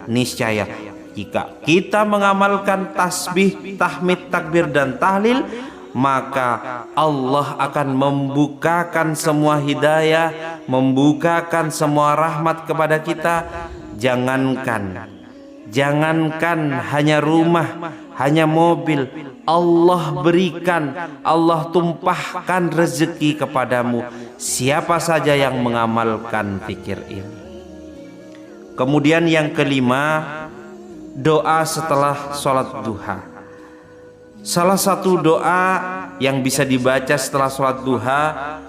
niscaya jika kita mengamalkan tasbih, tahmid, takbir dan tahlil, maka Allah akan membukakan semua hidayah, membukakan semua rahmat kepada kita. Jangankan hanya rumah, hanya mobil, Allah berikan, Allah tumpahkan rezeki kepadamu siapa saja yang mengamalkan zikir ini. Kemudian yang kelima, doa setelah sholat duha. Salah satu doa yang bisa dibaca setelah sholat duha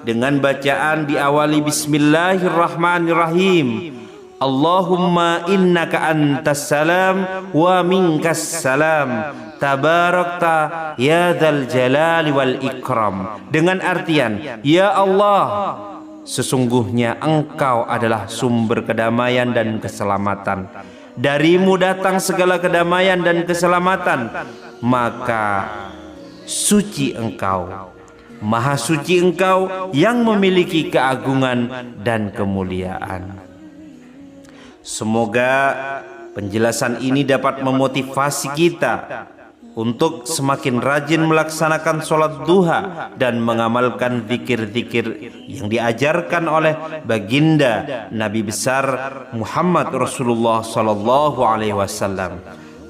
dengan bacaan diawali Bismillahirrahmanirrahim. Allahumma innaka antas salam wa minkas salam, tabarakta ya dzal jalali wal ikram. Dengan artian, ya Allah, sesungguhnya Engkau adalah sumber kedamaian dan keselamatan. Darimu datang segala kedamaian dan keselamatan, maka suci Engkau, maha suci Engkau yang memiliki keagungan dan kemuliaan. Semoga penjelasan ini dapat memotivasi kita untuk semakin rajin melaksanakan sholat duha dan mengamalkan zikir-zikir yang diajarkan oleh baginda Nabi besar Muhammad Rasulullah sallallahu alaihi wasallam.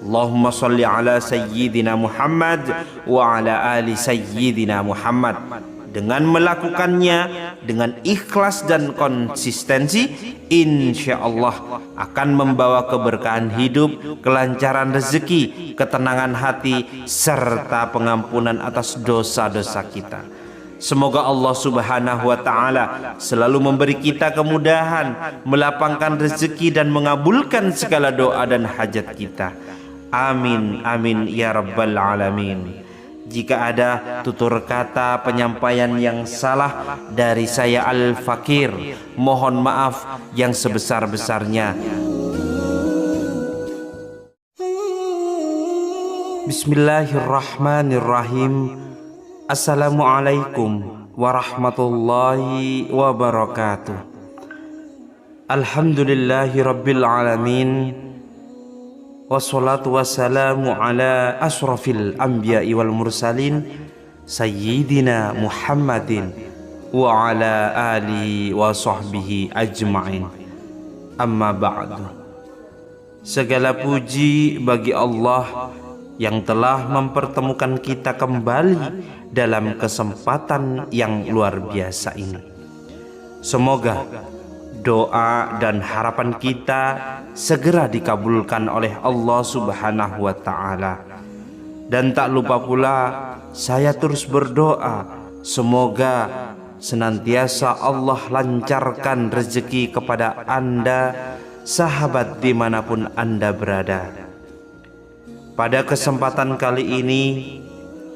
Allahumma shalli ala sayyidina Muhammad wa ala ali sayyidina Muhammad. Dengan melakukannya dengan ikhlas dan konsistensi, insya Allah akan membawa keberkahan hidup, kelancaran rezeki, ketenangan hati, serta pengampunan atas dosa-dosa kita. Semoga Allah Subhanahu wa Ta'ala selalu memberi kita kemudahan, melapangkan rezeki dan mengabulkan segala doa dan hajat kita. Amin, amin ya rabbal alamin. Jika ada tutur kata penyampaian yang salah dari saya Al-Fakir, mohon maaf yang sebesar-besarnya. Bismillahirrahmanirrahim. Assalamualaikum warahmatullahi wabarakatuh. Alhamdulillahi rabbil alamin. Wassalatu wassalamu ala asrafil anbiya'i wal mursalin Sayyidina Muhammadin wa ala alihi wa sahbihi ajma'in. Amma ba'du. Segala puji bagi Allah yang telah mempertemukan kita kembali dalam kesempatan yang luar biasa ini. Semoga doa dan harapan kita segera dikabulkan oleh Allah Subhanahu wa Ta'ala. Dan tak lupa pula saya terus berdoa, semoga senantiasa Allah lancarkan rezeki kepada Anda, sahabat dimanapun Anda berada. Pada kesempatan kali ini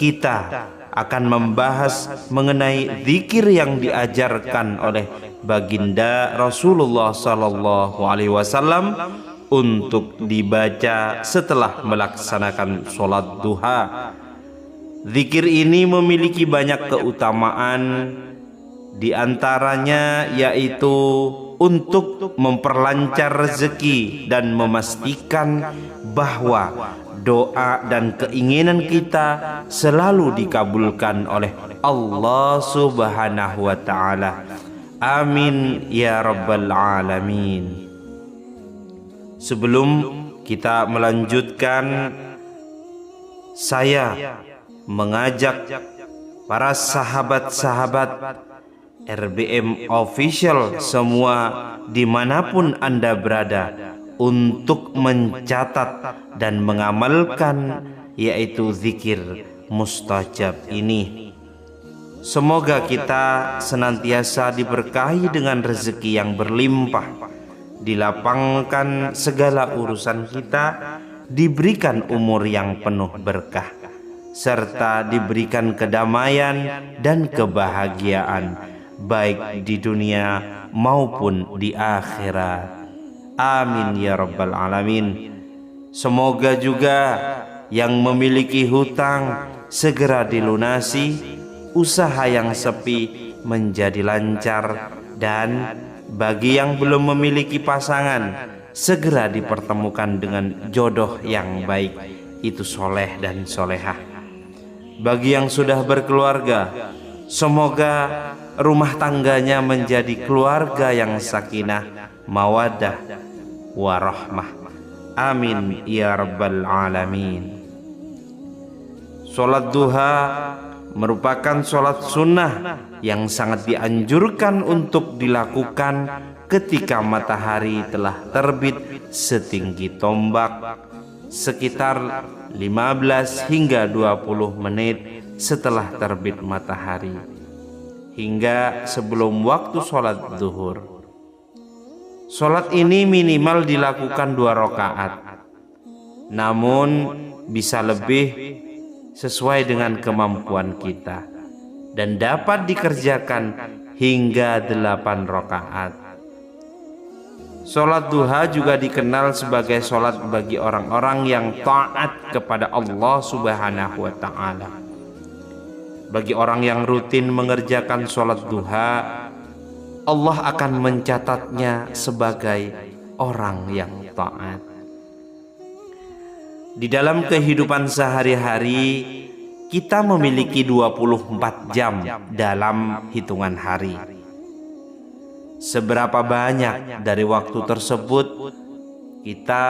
kita akan membahas mengenai zikir yang diajarkan oleh baginda Rasulullah sallallahu alaihi wasallam untuk dibaca setelah melaksanakan sholat duha. Zikir ini memiliki banyak keutamaan, di antaranya yaitu untuk memperlancar rezeki dan memastikan bahwa doa dan keinginan kita selalu dikabulkan oleh Allah Subhanahu wa Ta'ala. Amin ya rabbal alamin. Sebelum kita melanjutkan, saya mengajak para sahabat-sahabat RBM Official semua dimanapun Anda berada untuk mencatat dan mengamalkan yaitu zikir mustajab ini. Semoga kita senantiasa diberkahi dengan rezeki yang berlimpah, dilapangkan segala urusan kita, diberikan umur yang penuh berkah, serta diberikan kedamaian dan kebahagiaan baik di dunia maupun di akhirat. Amin ya rabbal alamin. Semoga juga yang memiliki hutang segera dilunasi, usaha yang sepi menjadi lancar, dan bagi yang belum memiliki pasangan segera dipertemukan dengan jodoh yang baik, itu soleh dan solehah. Bagi yang sudah berkeluarga, semoga rumah tangganya menjadi keluarga yang sakinah, mawaddah, warahmah. Amin ya rabbal alamin. Sholat duha merupakan sholat sunnah yang sangat dianjurkan untuk dilakukan ketika matahari telah terbit setinggi tombak, sekitar 15 hingga 20 menit setelah terbit matahari, hingga sebelum waktu sholat zuhur. Sholat ini minimal dilakukan 2 rakaat, namun bisa lebih sesuai dengan kemampuan kita, dan dapat dikerjakan hingga 8 rakaat. Sholat duha juga dikenal sebagai sholat bagi orang-orang yang taat kepada Allah Subhanahu wa Ta'ala. Bagi orang yang rutin mengerjakan sholat duha, Allah akan mencatatnya sebagai orang yang taat. Di dalam kehidupan sehari-hari, kita memiliki 24 jam dalam hitungan hari. Seberapa banyak dari waktu tersebut kita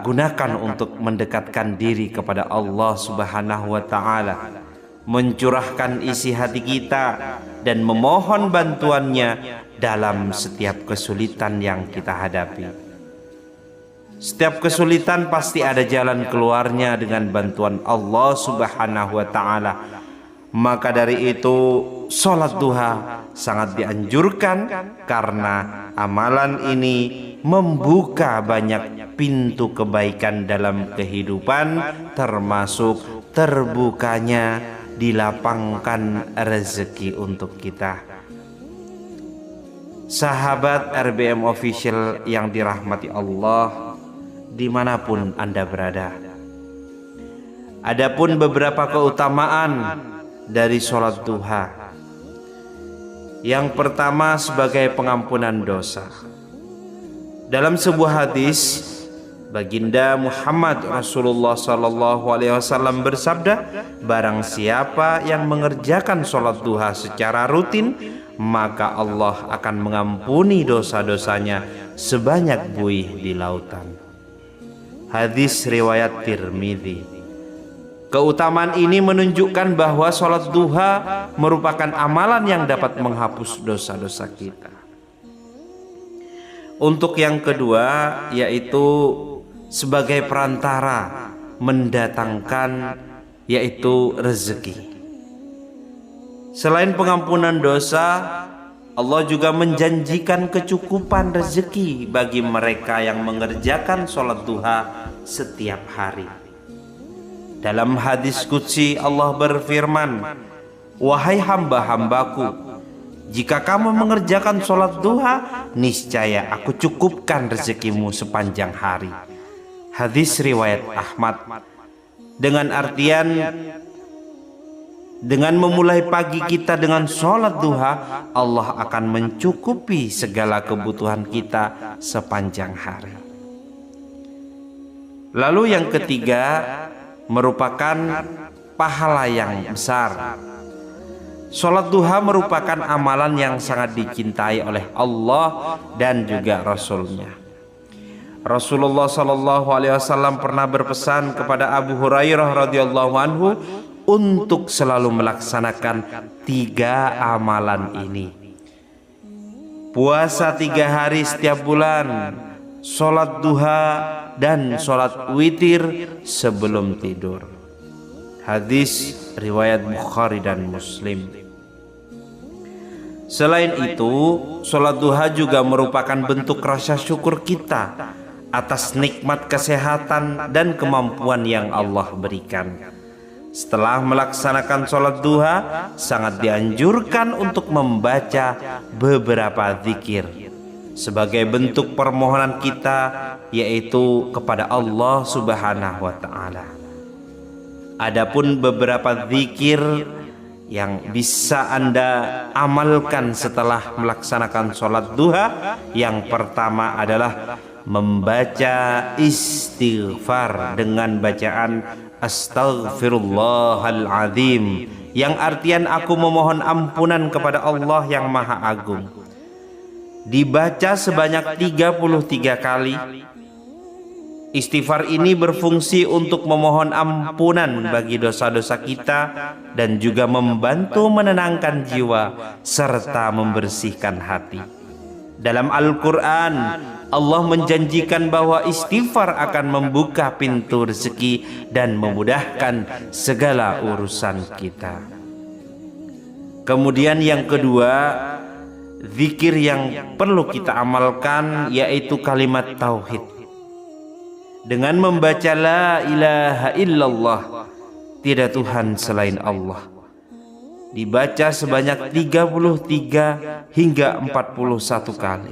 gunakan untuk mendekatkan diri kepada Allah Subhanahu wa Ta'ala, mencurahkan isi hati kita dan memohon bantuannya dalam setiap kesulitan yang kita hadapi. Setiap kesulitan pasti ada jalan keluarnya dengan bantuan Allah Subhanahu wa Ta'ala. Maka dari itu sholat duha sangat dianjurkan, karena amalan ini membuka banyak pintu kebaikan dalam kehidupan, termasuk terbukanya dilapangkan rezeki untuk kita. Sahabat RBM Official yang dirahmati Allah, dimanapun Anda berada, adapun beberapa keutamaan dari sholat duha. Yang pertama, sebagai pengampunan dosa. Dalam sebuah hadis, Baginda Muhammad Rasulullah SAW bersabda, barang siapa yang mengerjakan sholat duha secara rutin, maka Allah akan mengampuni dosa-dosanya sebanyak buih di lautan. Hadis riwayat Tirmidzi. Keutamaan ini menunjukkan bahwa sholat duha merupakan amalan yang dapat menghapus dosa-dosa kita. Untuk yang kedua, yaitu sebagai perantara mendatangkan, yaitu rezeki. Selain pengampunan dosa, Allah juga menjanjikan kecukupan rezeki bagi mereka yang mengerjakan sholat duha setiap hari. Dalam hadis qudsi Allah berfirman, wahai hamba-hambaku, jika kamu mengerjakan sholat duha, niscaya aku cukupkan rezekimu sepanjang hari. Hadis riwayat Ahmad. Dengan artian, dengan memulai pagi kita dengan sholat duha, Allah akan mencukupi segala kebutuhan kita sepanjang hari. Lalu yang ketiga, merupakan pahala yang besar. Sholat duha merupakan amalan yang sangat dicintai oleh Allah dan juga Rasulnya. Rasulullah SAW pernah berpesan kepada Abu Hurairah radhiyallahu anhu untuk selalu melaksanakan 3 amalan ini: puasa 3 hari setiap bulan, sholat duha, dan sholat witir sebelum tidur. Hadis riwayat Bukhari dan Muslim. Selain itu, sholat duha juga merupakan bentuk rasa syukur kita atas nikmat kesehatan dan kemampuan yang Allah berikan. Setelah melaksanakan sholat duha, sangat dianjurkan untuk membaca beberapa zikir sebagai bentuk permohonan kita, yaitu kepada Allah Subhanahu wa Ta'ala. Adapun beberapa zikir yang bisa Anda amalkan setelah melaksanakan sholat duha, yang pertama adalah membaca istighfar dengan bacaan Astaghfirullahaladzim, yang artian aku memohon ampunan kepada Allah yang Maha Agung. Dibaca sebanyak 33 kali. Istighfar ini berfungsi untuk memohon ampunan bagi dosa-dosa kita dan juga membantu menenangkan jiwa serta membersihkan hati. Dalam Al-Quran, Allah menjanjikan bahwa istighfar akan membuka pintu rezeki dan memudahkan segala urusan kita. Kemudian yang kedua, zikir yang perlu kita amalkan yaitu kalimat tauhid. Dengan membaca la ilaha illallah, tidak Tuhan selain Allah, dibaca sebanyak 33 hingga 41 kali.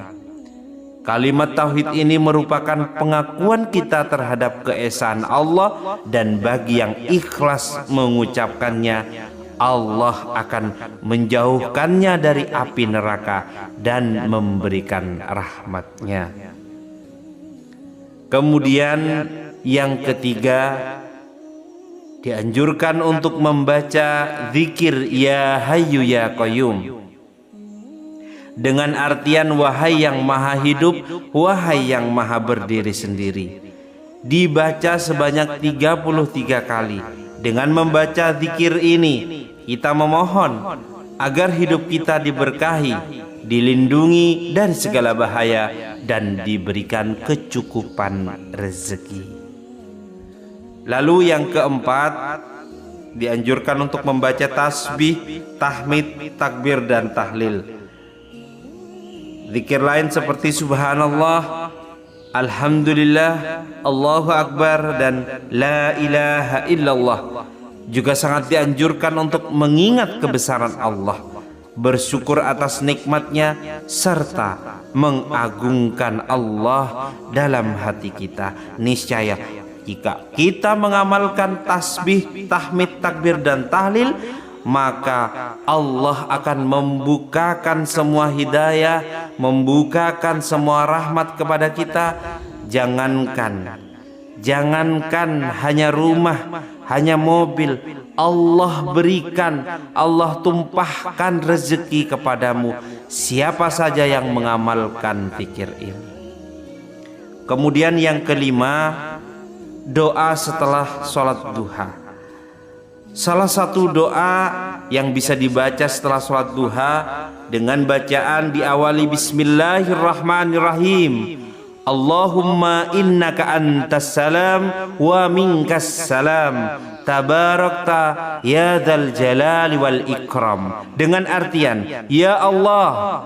Kalimat tauhid ini merupakan pengakuan kita terhadap keesaan Allah, dan bagi yang ikhlas mengucapkannya, Allah akan menjauhkannya dari api neraka dan memberikan rahmat-Nya. Kemudian yang ketiga, dianjurkan untuk membaca zikir Ya Hayyu Ya Qayyum, dengan artian wahai yang maha hidup, wahai yang maha berdiri sendiri. Dibaca sebanyak 33 kali. Dengan membaca zikir ini, kita memohon agar hidup kita diberkahi, dilindungi dari segala bahaya, dan diberikan kecukupan rezeki. Lalu yang keempat, dianjurkan untuk membaca tasbih, tahmid, takbir, dan tahlil. Zikir lain seperti subhanallah, alhamdulillah, Allahu akbar, dan la ilaha illallah juga sangat dianjurkan untuk mengingat kebesaran Allah, bersyukur atas nikmatnya, serta mengagungkan Allah dalam hati kita. Niscaya jika kita mengamalkan tasbih, tahmid, takbir, dan tahlil, maka Allah akan membukakan semua hidayah, membukakan semua rahmat kepada kita. Jangankan hanya rumah, hanya mobil, Allah berikan, Allah tumpahkan rezeki kepadamu siapa saja yang mengamalkan zikir ini. Kemudian yang kelima, doa setelah sholat duha. Salah satu doa yang bisa dibaca setelah sholat duha dengan bacaan diawali Bismillahirrahmanirrahim. Allahumma innaka antas salam wa minkas salam, tabarakta ya dzal jalali wal ikram. Dengan artian, ya Allah,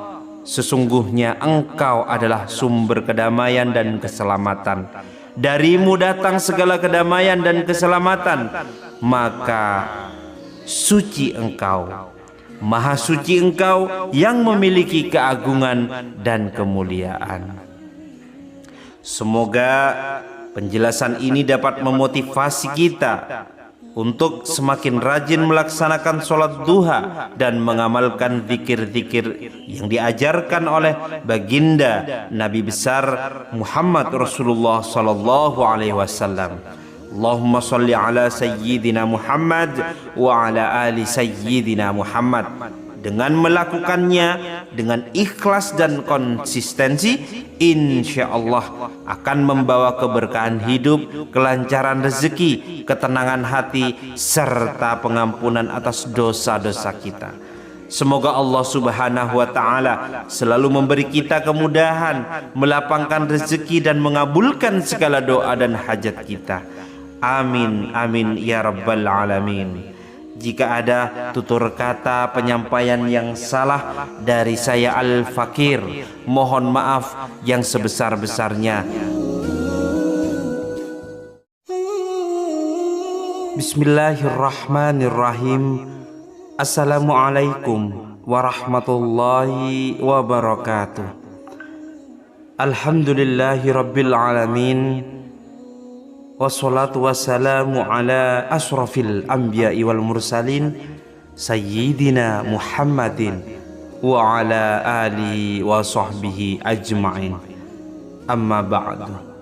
sesungguhnya Engkau adalah sumber kedamaian dan keselamatan. Darimu datang segala kedamaian dan keselamatan. Maka suci Engkau, maha suci Engkau yang memiliki keagungan dan kemuliaan. Semoga penjelasan ini dapat memotivasi kita untuk semakin rajin melaksanakan sholat duha dan mengamalkan zikir-zikir yang diajarkan oleh baginda Nabi besar Muhammad Rasulullah sallallahu alaihi wasallam. Allahumma salli ala sayyidina Muhammad wa ala ali sayyidina Muhammad. Dengan melakukannya dengan ikhlas dan konsistensi, insya Allah akan membawa keberkahan hidup, kelancaran rezeki, ketenangan hati, serta pengampunan atas dosa-dosa kita. Semoga Allah Subhanahu wa Ta'ala selalu memberi kita kemudahan, melapangkan rezeki, dan mengabulkan segala doa dan hajat kita. Amin, amin ya rabbal alamin. Jika ada tutur kata penyampaian yang salah dari saya Al-Fakir, mohon maaf yang sebesar-besarnya. Bismillahirrahmanirrahim. Assalamualaikum warahmatullahi wabarakatuh. Alhamdulillahi rabbil alamin. Wassalatu wassalamu ala asrafil anbiya'i wal mursalin Sayyidina Muhammadin wa ala alihi wa sahbihi ajma'in. Amma ba'du.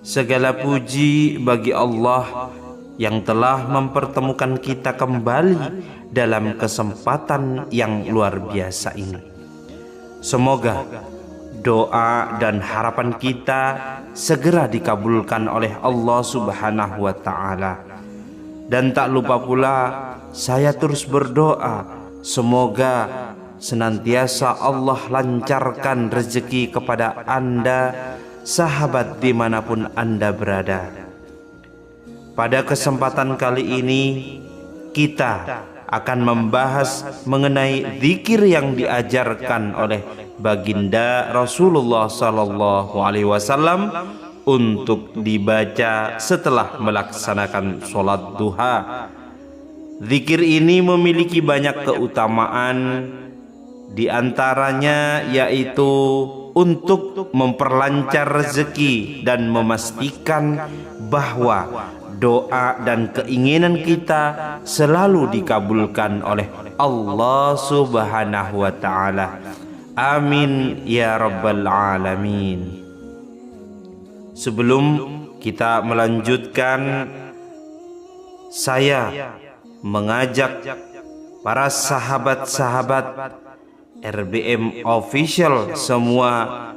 Segala puji bagi Allah yang telah mempertemukan kita kembali dalam kesempatan yang luar biasa ini. Semoga doa dan harapan kita segera dikabulkan oleh Allah Subhanahu wa Ta'ala. Dan tak lupa pula saya terus berdoa, semoga senantiasa Allah lancarkan rezeki kepada Anda, sahabat dimanapun Anda berada. Pada kesempatan kali ini kita akan membahas mengenai zikir yang diajarkan oleh baginda Rasulullah sallallahu alaihi wasallam untuk dibaca setelah melaksanakan sholat duha. Zikir ini memiliki banyak keutamaan, di antaranya yaitu untuk memperlancar rezeki dan memastikan bahwa doa dan keinginan kita selalu dikabulkan oleh Allah Subhanahu wa Ta'ala. Amin ya rabbal alamin. Sebelum kita melanjutkan, saya mengajak para sahabat-sahabat RBM Official semua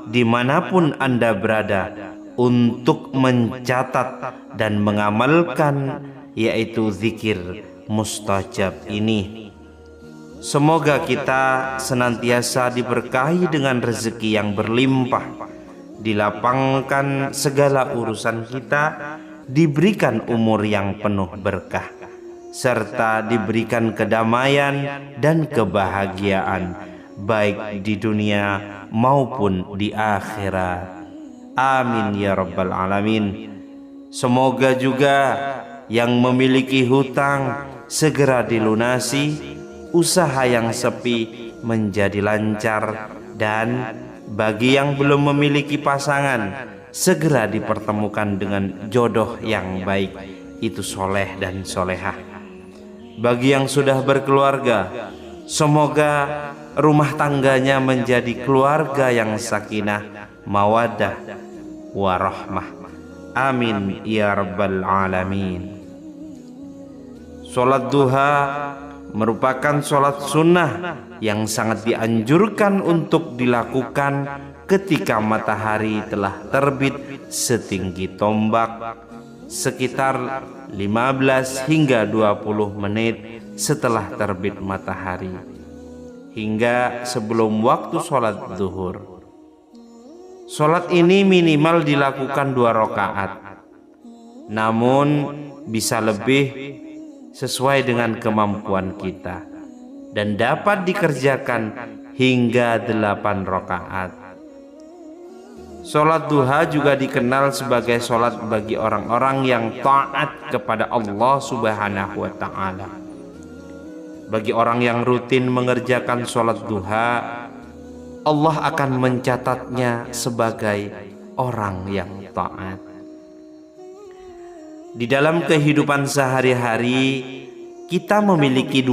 dimanapun Anda berada untuk mencatat dan mengamalkan yaitu zikir mustajab ini. Semoga kita senantiasa diberkahi dengan rezeki yang berlimpah, dilapangkan segala urusan kita, diberikan umur yang penuh berkah, serta diberikan kedamaian dan kebahagiaan baik di dunia maupun di akhirat. Amin ya rabbal alamin. Semoga juga yang memiliki hutang segera dilunasi, usaha yang sepi menjadi lancar, dan bagi yang belum memiliki pasangan segera dipertemukan dengan jodoh yang baik, itu soleh dan solehah. Bagi yang sudah berkeluarga, semoga rumah tangganya menjadi keluarga yang sakinah, mawaddah, warahmah. Amin ya rabbal alamin. Sholat duha merupakan sholat sunnah yang sangat dianjurkan untuk dilakukan ketika matahari telah terbit setinggi tombak, sekitar 15 hingga 20 menit setelah terbit matahari, hingga sebelum waktu sholat zuhur. Sholat ini minimal dilakukan 2 rakaat, namun bisa lebih sesuai dengan kemampuan kita, dan dapat dikerjakan hingga 8 rakaat. Sholat duha juga dikenal sebagai sholat bagi orang-orang yang taat kepada Allah Subhanahu wa Ta'ala. Bagi orang yang rutin mengerjakan sholat duha, Allah akan mencatatnya sebagai orang yang taat. Di dalam kehidupan sehari-hari kita memiliki